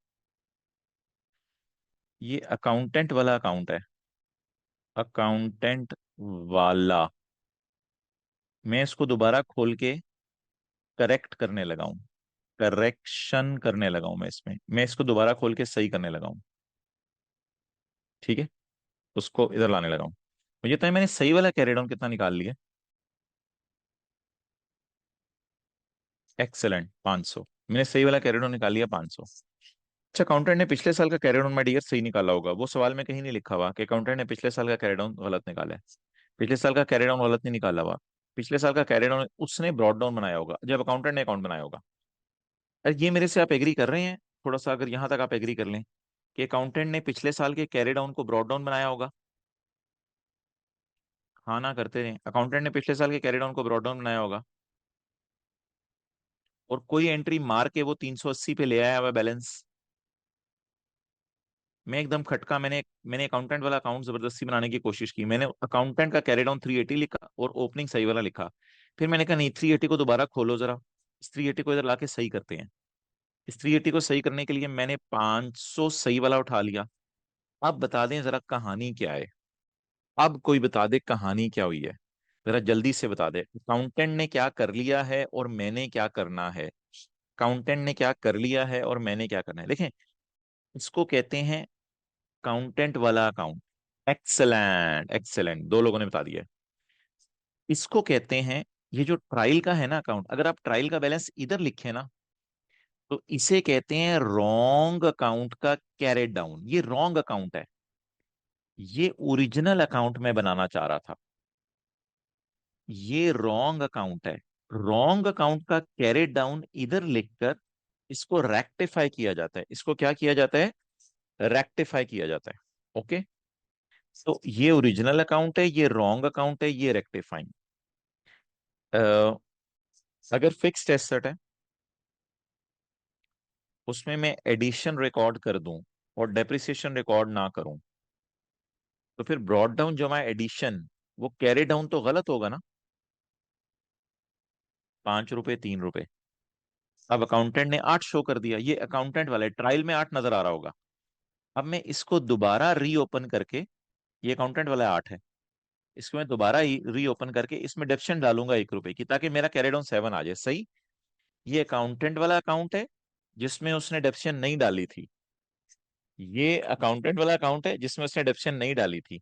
ये अकाउंटेंट वाला अकाउंट है। अकाउंटेंट वाला। मैं इसको दोबारा खोल के करेक्ट करने लगा हूं। करेक्शन करने लगा हूं मैं इसको दोबारा खोल के सही करने लगा हूं। ठीक है। उसको इधर लाने लगा हूं। मुझे तो मैंने सही वाला कैरी डाउन कितना निकाल लिया। एक्सेलेंट, 500। मैंने सही वाला कैरी डाउन निकाल लिया 500। अच्छा, अकाउंटेंट ने पिछले साल का कैरी डाउन माय डियर सही निकाला होगा। वो सवाल में कहीं नहीं लिखा हुआ कि अकाउंटेंट ने पिछले साल का कैरी डाउन गलत निकाला है। पिछले साल का कैरी डाउन गलत नहीं निकाला हुआ। पिछले साल का कैरी डाउन उसने ब्रॉड डाउन बनाया होगा जब अकाउंटेंट ने अकाउंट बनाया होगा। अरे ये मेरे से आप एग्री कर रहे हैं? थोड़ा सा अगर यहां तक आप एग्री कर लें कि अकाउंटेंट ने पिछले साल के कैरी डाउन को ब्रॉड डाउन बनाया होगा। हाँ ना करते रहे। अकाउंटेंट ने पिछले साल के कैरी डाउन को ब्रॉड डाउन बनाया होगा। और कोई एंट्री मार के वो 380 पे ले आया हुआ बैलेंस। मैं एकदम खटका, मैंने मैंने अकाउंटेंट वाला अकाउंट जबरदस्ती बनाने की कोशिश की। मैंने अकाउंटेंट का कैरी डाउन 380 लिखा और ओपनिंग सही वाला लिखा। फिर मैंने कहा नहीं, 380 को दोबारा खोलो जरा। इस 380 को इधर लाके सही करते हैं। इस 380 को सही करने के लिए मैंने 500 सही वाला उठा लिया। अब बता दें जरा कहानी क्या है। अब कोई बता दे कहानी क्या हुई है। जरा जल्दी से बता दे अकाउंटेंट ने क्या कर लिया है और मैंने क्या करना है। अकाउंटेंट ने क्या कर लिया है और मैंने क्या करना है, देखें। इसको कहते हैं अकाउंटेंट वाला अकाउंट। एक्सेलेंट एक्सेलेंट, दो लोगों ने बता दिया। इसको कहते हैं, ये जो ट्रायल का है ना अकाउंट, अगर आप ट्रायल का बैलेंस इधर लिखे ना तो इसे कहते हैं रॉन्ग अकाउंट का कैरेट डाउन। ये रॉन्ग अकाउंट है। ये ओरिजिनल अकाउंट में बनाना चाह रहा था। ये रॉन्ग अकाउंट है। रॉन्ग अकाउंट का कैरेट डाउन इधर लिखकर इसको रेक्टिफाई किया जाता है। इसको क्या किया जाता है? रेक्टिफाई किया जाता है। ओके। तो ये ओरिजिनल अकाउंट है, ये रॉन्ग अकाउंट है, ये रेक्टिफाइंग। अगर फिक्स्ड एसेट है उसमें मैं एडिशन रिकॉर्ड कर दूं और डेप्रिसिएशन रिकॉर्ड ना करूं तो फिर ब्रॉड डाउन जमा एडिशन, वो कैरी डाउन तो गलत होगा ना। 5 रुपए 3 रुपए। अब अकाउंटेंट ने 8 शो कर दिया। ये अकाउंटेंट वाले ट्रायल में 8 नजर आ रहा होगा। अब मैं इसको दोबारा रीओपन करके, ये अकाउंटेंट वाला 8 है, इसको मैं दोबारा रीओपन करके इसमें डिडक्शन डालूंगा 1 रुपए की ताकि मेरा कैरी डाउन 7 आ जाए। सही। ये अकाउंटेंट वाला अकाउंट है जिसमें उसने डिडक्शन नहीं डाली थी। ये अकाउंटेंट वाला अकाउंट है जिसमें उसने डिडक्शन नहीं डाली थी।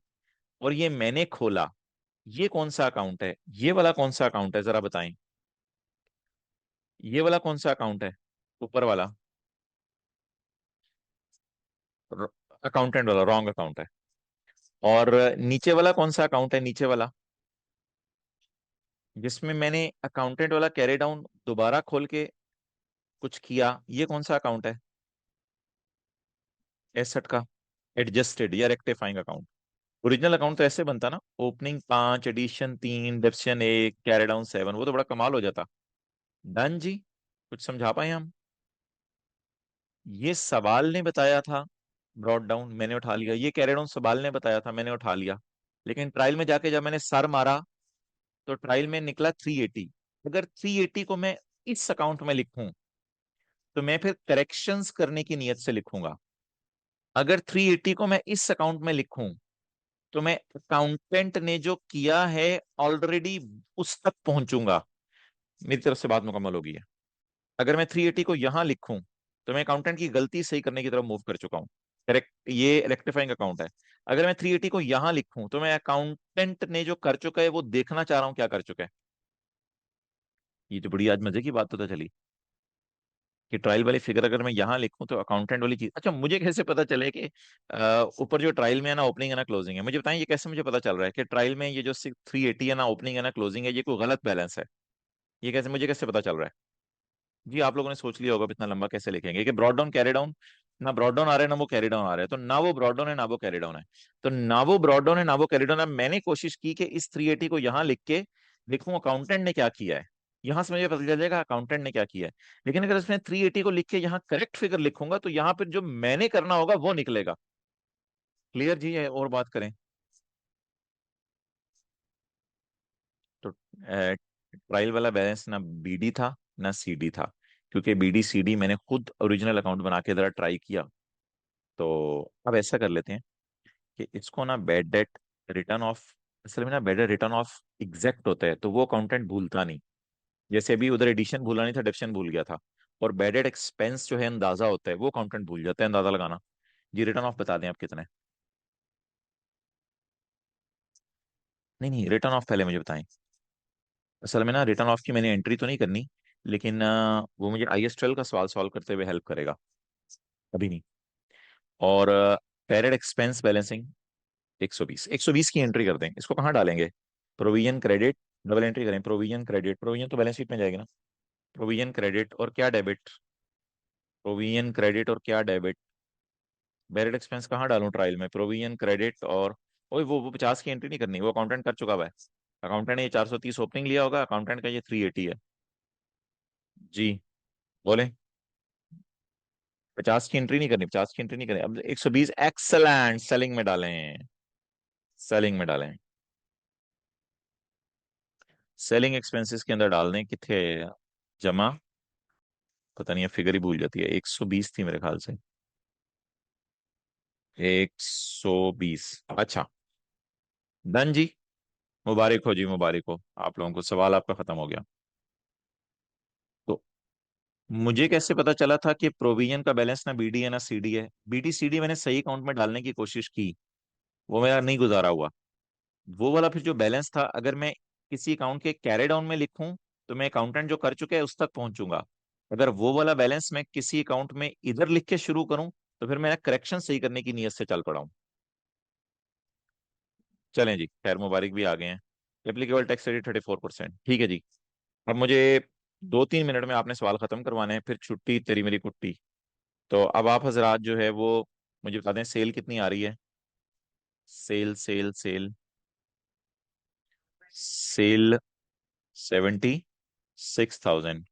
और ये मैंने खोला। ये कौन सा अकाउंट है? ये वाला कौन सा अकाउंट है जरा बताएं। ये वाला कौन सा अकाउंट है? ऊपर वाला अकाउंटेंट वाला रॉन्ग अकाउंट है। और नीचे वाला कौन सा अकाउंट है? नीचे वाला जिसमें मैंने अकाउंटेंट वाला कैरी डाउन दोबारा खोल के कुछ किया, ये कौन सा अकाउंट है? एसेट का एडजस्टेड या रेक्टिफाइंग अकाउंट। ओरिजिनल अकाउंट तो ऐसे बनता ना, opening 5, addition 3, depreciation 1, carry down 7, वो तो बड़ा कमाल हो जाता। डन जी। कुछ समझा पाए हम? ये सवाल ने बताया था ब्रॉड डाउन, मैंने उठा लिया। ये कैरी डाउन सवाल ने बताया था, मैंने उठा लिया। लेकिन ट्रायल में जाके जब मैंने सर मारा तो ट्रायल में निकला 380। अगर 380 को मैं इस अकाउंट में लिखूं तो मैं फिर करेक्शंस करने की नियत से लिखूंगा। अगर 380 को मैं इस अकाउंट में लिखूं तो मैं अकाउंटेंट ने जो किया है ऑलरेडी उस तक पहुंचूंगा। मेरी तरफ से बात मुकम्मल होगी है। अगर मैं 380 को यहां लिखूं तो मैं अकाउंटेंट की गलती सही करने की तरफ मूव कर चुका हूं। करेक्ट, ये रेक्टिफाइंग अकाउंट है। अगर मैं 380 को यहां लिखूं तो मैं अकाउंटेंट ने जो कर चुका है वो देखना चाह रहा हूं क्या कर चुका है। ये तो बड़ी आज मजे की बात पता चली कि ट्रायल वाली फिगर अगर मैं यहाँ लिखूं तो अकाउंटेंट वाली चीज। अच्छा, मुझे कैसे पता चले कि ऊपर जो ट्रायल में है ना ओपनिंग है ना क्लोजिंग है, मुझे बताएं ये कैसे मुझे पता चल रहा है कि ट्रायल में ये जो 380 है ना ओपनिंग है ना क्लोजिंग है, ये कोई गलत बैलेंस है? ये कैसे, मुझे कैसे पता चल रहा है? जी आप लोगों ने सोच लिया होगा अब इतना लंबा कैसे लिखेंगे कि ब्रॉड डाउन कैरी डाउन, ना ब्रॉड डाउन आ रहा है ना वो कैरी डाउन आ रहा है, तो ना वो ब्रॉड डाउन है ना वो कैरी डाउन है। तो ना वो ब्रॉड डाउन है ना वो कैरी डाउन है। मैंने कोशिश की कि इस 380 को यहाँ लिख के लिखूं अकाउंटेंट ने क्या किया है, यहां से मुझे पता चल जाएगा अकाउंटेंट ने क्या किया है। लेकिन अगर इसमें 380 को लिख के यहाँ करेक्ट फिगर लिखूंगा तो यहाँ पर जो मैंने करना होगा वो निकलेगा। क्लियर जी है? और बात करें तो ट्रायल वाला बैलेंस ना बीडी था ना सीडी था, क्योंकि बीडी सीडी मैंने खुद ओरिजिनल अकाउंट बना के जरा ट्राई किया। तो अब ऐसा कर लेते हैं कि इसको ना बैड डेट रिटर्न ऑफ, असल में ना bad debt return of exact होता है तो वो अकाउंटेंट भूलता नहीं। जैसे अभी उधर एडिशन भूला नहीं था, डिडक्शन भूल गया था। और बैड डेट एक्सपेंस जो है अंदाजा होता है वो अकाउंटेंट भूल जाता है अंदाजा लगाना। जी रिटर्न ऑफ बता दें आप कितने? नहीं नहीं, रिटर्न ऑफ पहले मुझे बताएं। असल में ना रिटर्न ऑफ की मैंने एंट्री तो नहीं करनी, लेकिन वो मुझे IS 12 का सवाल सॉल्व करते हुए हेल्प करेगा, अभी नहीं। और पेरेड एक्सपेंस बैलेंसिंग 120, 120 की एंट्री कर दें। इसको कहाँ डालेंगे? प्रोविजन क्रेडिट, डबल एंट्री करें प्रोविजन क्रेडिट, प्रोविजन तो बैलेंस शीट में जाएगी ना। प्रोविजन क्रेडिट और क्या डेबिट, प्रोविजन क्रेडिट और क्या डेबिट। पेरेड एक्सपेंस कहाँ डालूं ट्रायल में? प्रोविजन क्रेडिट और ओए वो 50 की एंट्री नहीं करनी, वो अकाउंटेंट कर चुका हुआ है। अकाउंटेंट ने ये 430 ओपनिंग लिया होगा, अकाउंटेंट का ये 380 है। जी बोले। 50 की एंट्री नहीं करनी, 50 की एंट्री नहीं करनी, अब 120 एक्सलेंट सेलिंग में डालें। सेलिंग में डालें, सेलिंग एक्सपेंसेस के अंदर डाल दें कितने? जमा, पता नहीं है फिगर ही भूल जाती है, 120 थी मेरे ख्याल से। 120, अच्छा। डन जी। मुबारक हो जी, मुबारक हो आप लोगों को, सवाल आपका खत्म हो गया। तो मुझे कैसे पता चला था कि प्रोविजन का बैलेंस ना बीडी है ना सीडी है? बीडी सीडी मैंने सही अकाउंट में डालने की कोशिश की, वो मेरा नहीं गुजारा हुआ। वो वाला फिर जो बैलेंस था, अगर मैं किसी अकाउंट के कैरी डाउन में लिखूं तो मैं अकाउंटेंट जो कर चुके हैं उस तक पहुंचूंगा। अगर वो वाला बैलेंस मैं किसी अकाउंट में इधर लिख के शुरू करूं तो फिर मैं करेक्शन सही करने की नीयत से चल पड़ा हूं। चलें जी, खैर मुबारक भी आ गए हैं। एप्लीकेबल टैक्स रेट 34%, ठीक है जी। अब मुझे 2-3 मिनट में आपने सवाल खत्म करवाने हैं, फिर छुट्टी तेरी मेरी कुट्टी। तो अब आप हजरात जो है वो मुझे बता दें सेल कितनी आ रही है? Sale sale sale sale 76,000।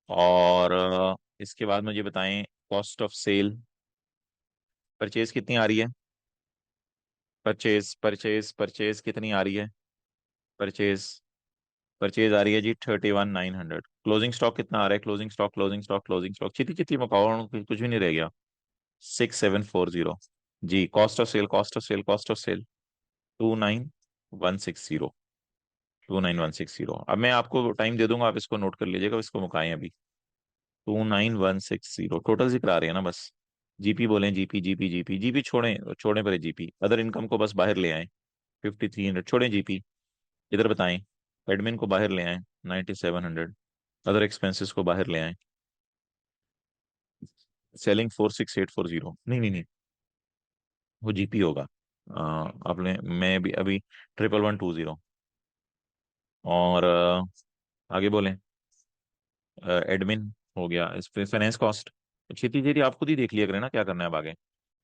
और इसके बाद मुझे बताएं कॉस्ट ऑफ सेल, परचेज कितनी आ रही है? परचेज परचेज परचेज कितनी आ रही है? परचेज, परचेज आ रही है जी 31,900। क्लोजिंग स्टॉक कितना आ रहा है? Closing stock closing stock closing stock चिति चिति मुकाओ, कुछ भी नहीं रह गया। 6740। जी cost of sale, cost of sale, cost of sale 29,160। 29,160। अब मैं आपको टाइम दे दूंगा, आप इसको नोट कर लीजिएगा, इसको मुकाएं अभी। 29,160 टोटल जिक्र आ रही है ना बस। जीपी बोलें, जीपी जीपी जीपी जीपी छोड़ें, छोड़ें परे जीपी, अदर इनकम को बस बाहर ले आए। 5,300 छोड़ें जीपी, इधर बताएं। एडमिन को बाहर ले आए 9,700, अदर एक्सपेंसेस को बाहर ले आए। सेलिंग 46,840, नहीं नहीं नहीं, वो जीपी होगा। आपने मैं भी अभी 11,120। और आगे बोलें। एडमिन हो गया, इस पे फाइनेंस कॉस्ट खेती जेरी आप खुद ही देख लिया करें ना क्या करना है अब आगे।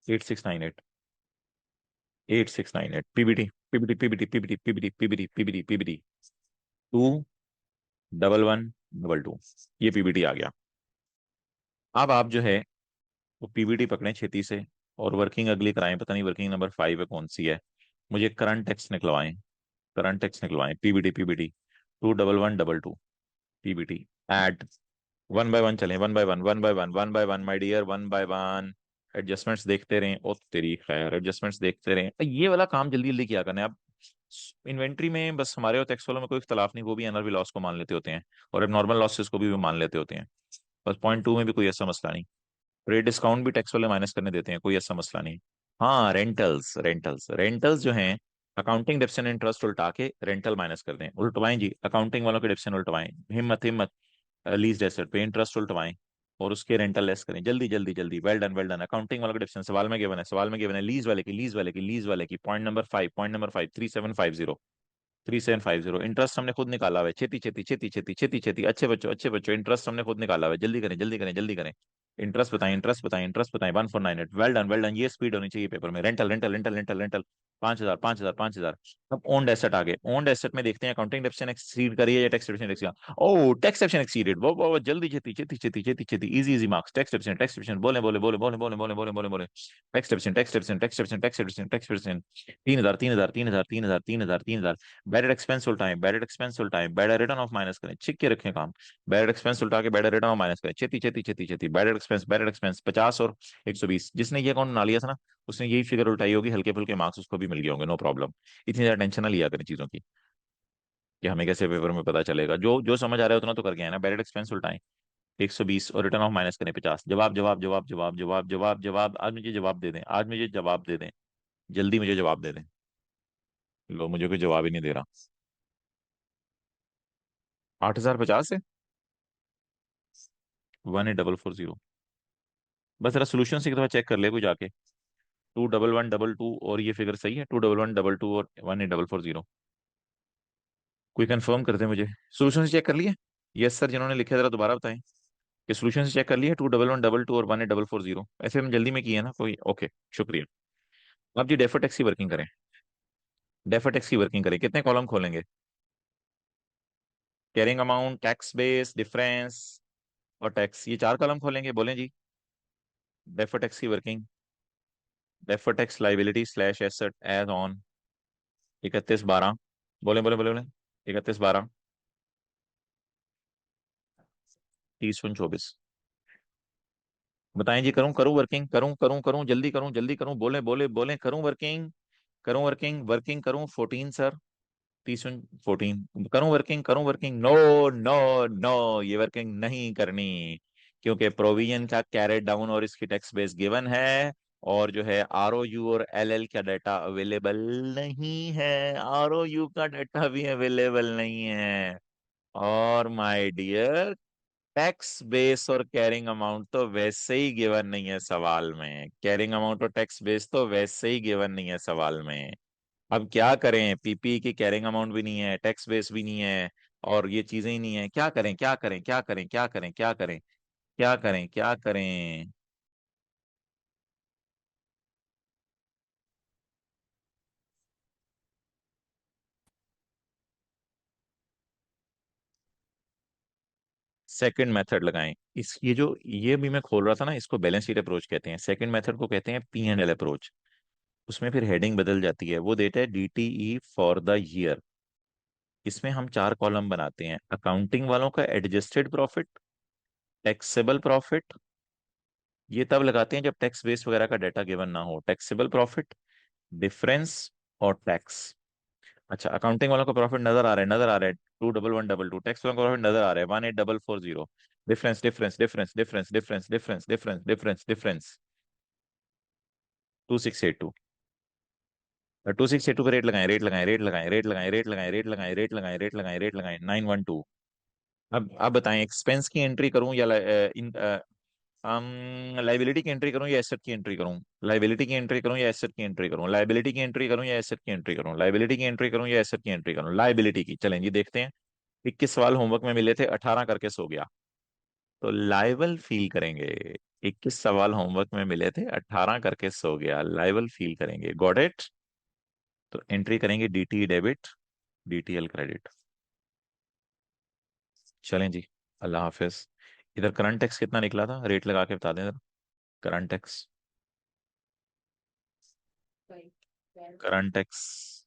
8,698, 8,698 PBT, PBT PBT PBT PBT PBT PBT PBT 2,11,122, ये पीबीटी आ गया। अब आप जो है वो पीबीटी पकड़ें छेती से और वर्किंग अगली कराएं, पता नहीं वर्किंग नंबर 5 है कौन सी है। मुझे करंट टैक्स निकलवाएं, करंट टैक्स निकलवाएं, PBT PBT 2,11,122 PBT add. One by one चलें, one by one, one by one, one by one my dear, one by one. Adjustments देखते रहें, ओ तेरी खैर एडजस्टमेंट्स देखते रहें, ये वाला काम जल्दी जल्दी किया करना है अब। इन्वेंट्री में बस हमारे और टैक्स वालों में कोई इख्तलाफ नहीं, वो भी एनआरवी लॉस को मान लेते होते हैं और अब नॉर्मल लॉसेस को भी वो मान लेते होते हैं। बस पॉइंट 2 में भी कोई ऐसा मसला नहीं। ट्रेड डिस्काउंट भी टैक्स वाले माइनस करने देते हैं, कोई ऐसा मसला नहीं। हाँ रेंटल्स, रेंटल्स रेंटल्स जो हैं अकाउंटिंग डिप्शन इंटरेस्ट उल्टा के रेंटल माइनस कर दें, उल्टवाएं जी, अकाउंटिंग वालों के डिप्शन उल्टवाएं, हिम्मत हिम्मत। लीज एसेट पे इंटरेस्ट उल्टवाएं और उसके रेंटल लेस करें, जल्दी जल्दी जल्दी, well done well done. Accounting वालों के डिप्शन सवाल में गिवन है, सवाल में गिवन है, लीज वाले की, लीज वाले की, लीज वाले की, point number 5, point number 5, 3750, 3750। Interest हमने खुद निकाला हुआ है, छेती छेती छेती छेती छेती छेती, अच्छे बच्चों अच्छे बच्चों, इंटरेस्ट हमने खुद निकाला हुआ है, जल्दी करें जल्दी करें जल्दी करें। इंटरेस्ट बताएं, इंटरेस्ट बताएं, इंटरेस्ट बताएं, 1498, वेल डन वेल डन, ये स्पीड होनी चाहिए पेपर में। Rental rental rental rental rental, 5000 5000 5000। अब ओन्ड एसेट आ गए, ओन्ड एसेट में देखते हैं अकाउंटिंग डेप्शन एक्सीड करिए या टैक्स डेप्शन एक्सीड। ओ टैक्स डेप्शन एक्सीडेड, वो जल्दी छेती छेती छेती छेती छेती, easy easy marks. Tax depreciation बोले बोले बोले बोले बोले बोले बोले बोले बोले। Tax depreciation tax depreciation tax depreciation tax depreciation tax depreciation, 3000 3000 3000 3000 3000 3000। Bad debt expense उल्टाएं, बैडेड एक्सपेंस उल्टाएं, बैडेड रिटर्न ऑफ माइनस करें, छिक के रखें काम। बैडेड एक्सपेंस उल्टा के बैडेड रिटर्न ऑफ माइनस करें, छेती छेती छेती छेती, बैडेड एक्सपेंस 50 और 120। जिसने ये अकाउंट बना लिया था ना, उसने यही फिगर उल्टाई होगी, हल्के फुल्के मार्क्स उसको भी मिल गए होंगे, नो प्रॉब्लम। इतनी ज्यादा टेंशन ना लिया करें चीजों की कि हमें कैसे पेपर में पता चलेगा। जो जो समझ आ रहा है उतना तो करके आए ना। बैडेड एक्सपेंस उल्टाएं 120 और रिटर्न ऑफ माइनस करें 50। जवाब जवाब जवाब जवाब जवाब जवाब जवाब, आज मुझे जवाब दे दें, आज मुझे जवाब दे दें, जल्दी मुझे जवाब दे दें। लो, मुझे कोई जवाब ही नहीं दे रहा। 8050 है, 18440। बस जरा सोल्यूशन से एक दफा चेक कर ले कोई जाके। 21122 और ये फिगर सही है, 21122 और 18440। कोई कंफर्म कर दे मुझे। सोल्यूशन से चेक कर लिए? यस सर, जिन्होंने लिखे जरा दोबारा बताएं कि सोल्यूशन से चेक कर लिए 21122 और 18440। ऐसे हम जल्दी में किए ना कोई, ओके शुक्रिया। अब जी डेफर टैक्स की वर्किंग करें, डेफर टैक्स की वर्किंग करें। कितने कॉलम खोलेंगे? Carrying amount, tax base, difference और टैक्स, ये चार कॉलम खोलेंगे, बोलें जी। डेफर टैक्स की working, defer tax liability slash asset as on 31/12। बोले बोले बोले बोले, 31/12 30/24। बताएं जी, करूं करूं वर्किंग, करूं करूं करूं, जल्दी करूं जल्दी करूं, बोले बोले बोले, करूं वर्किंग, करूं वर्किंग, वर्किंग करूं 14 सर, 30/14। करूं वर्किंग, नो नो नो, ये वर्किंग नहीं करनी, क्योंकि प्रोविजन का कैरेट डाउन और इसकी टैक्स बेस गिवन है, और जो है ROU और LL का डाटा अवेलेबल नहीं है, ROU का डाटा भी अवेलेबल नहीं है। और माय डियर, टैक्स बेस और कैरिंग अमाउंट तो वैसे ही गिवन नहीं है सवाल में, कैरिंग अमाउंट और टैक्स बेस तो वैसे ही गिवन नहीं है सवाल में। अब क्या करें, PPE की कैरिंग अमाउंट भी नहीं है, टैक्स बेस भी नहीं है, और ये चीजें ही नहीं है, क्या करें क्या करें क्या करें क्या करें क्या करें क्या करें क्या करें? सेकंड मेथड लगाएं। इस ये भी मैं खोल रहा था ना, इसको बैलेंस शीट अप्रोच कहते हैं, सेकंड मेथड को कहते हैं P&L अप्रोच। उसमें फिर हेडिंग बदल जाती है, वो देता है DTE फॉर द ईयर। इसमें हम चार कॉलम बनाते हैं, अकाउंटिंग वालों का एडजस्टेड प्रॉफिट, टैक्सेबल प्रॉफिट, ये तब लगाते हैं जब टैक्स बेस वगैरह का डाटा गिवन ना हो, टैक्सेबल प्रॉफिट, डिफरेंस और टैक्स। अच्छा, अकाउंटिंग वालों का प्रॉफिट नजर आ रहा है, नजर आ रहा है, 21122। टैक्स वालों का प्रॉफिट नजर आ रहा है, 18440। Difference difference difference difference difference difference difference difference difference 2682। 2682 पे रेट लगाएं, रेट लगाएं, रेट लगाएं, रेट लगाएं, रेट लगाएं, रेट लगाएं, रेट लगाएं, रेट लगाएं, रेट लगाएं, 912। अब बताएं, एक्सपेंस की एंट्री करूं या लाइबिलिटी की एंट्री करूं या एसेट की एंट्री करूं? लाइबिलिटी की एंट्री करूं या एसेट की एंट्री करूं? लाइबिलिटी की एंट्री करूं या एसेट की एंट्री करूं? लाइबिलिटी की एंट्री करूं या एसेट की एंट्री करूं? लाइबिलिटी की, चलें जी देखते हैं। 21 सवाल होमवर्क में मिले थे, 18 करके सो गया, तो लाइबल फील करेंगे। 21 सवाल होमवर्क में मिले थे, 18 करके सो गया, लाइबल फील करेंगे, गॉट इट। तो एंट्री करेंगे DTE डेबिट, DTL क्रेडिट। चलें जी, अल्लाह हाफिज। इधर करंट टैक्स कितना निकला था, रेट लगा के बता दें इधर। Current tax, current tax,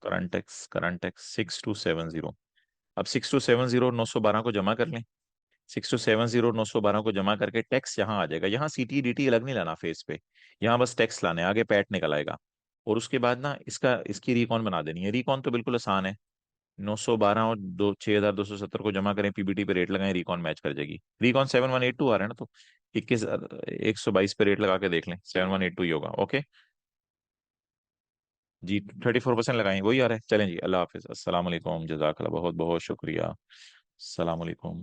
current tax, current tax 6270। अब 6270 912 को जमा कर लें। 6270 912 को जमा करके टैक्स यहाँ आ जाएगा, यहाँ CT DT अलग नहीं लाना फेस पे, यहाँ बस टैक्स लाने, आगे पैट निकल आएगा। और उसके बाद ना इसकी रिकॉन बना देनी है। रिकॉन तो बिल्कुल आसान है, 912 और 6270 को जमा करें, PBT पे रेट लगाएं, रिकॉन मैच कर जाएगी। रिकॉन 7182 आ रहा है ना, तो 122 पे रेट लगा के देख लें, 7182 ही होगा, ओके। जी 34% लगाएंगे, वही आ रहा है। चलें जी, अल्लाह हाफिज, अस्सलाम वालेकुम, जजाकल्लाह, बहुत बहुत शुक्रिया, अस्सलाम वालेकुम।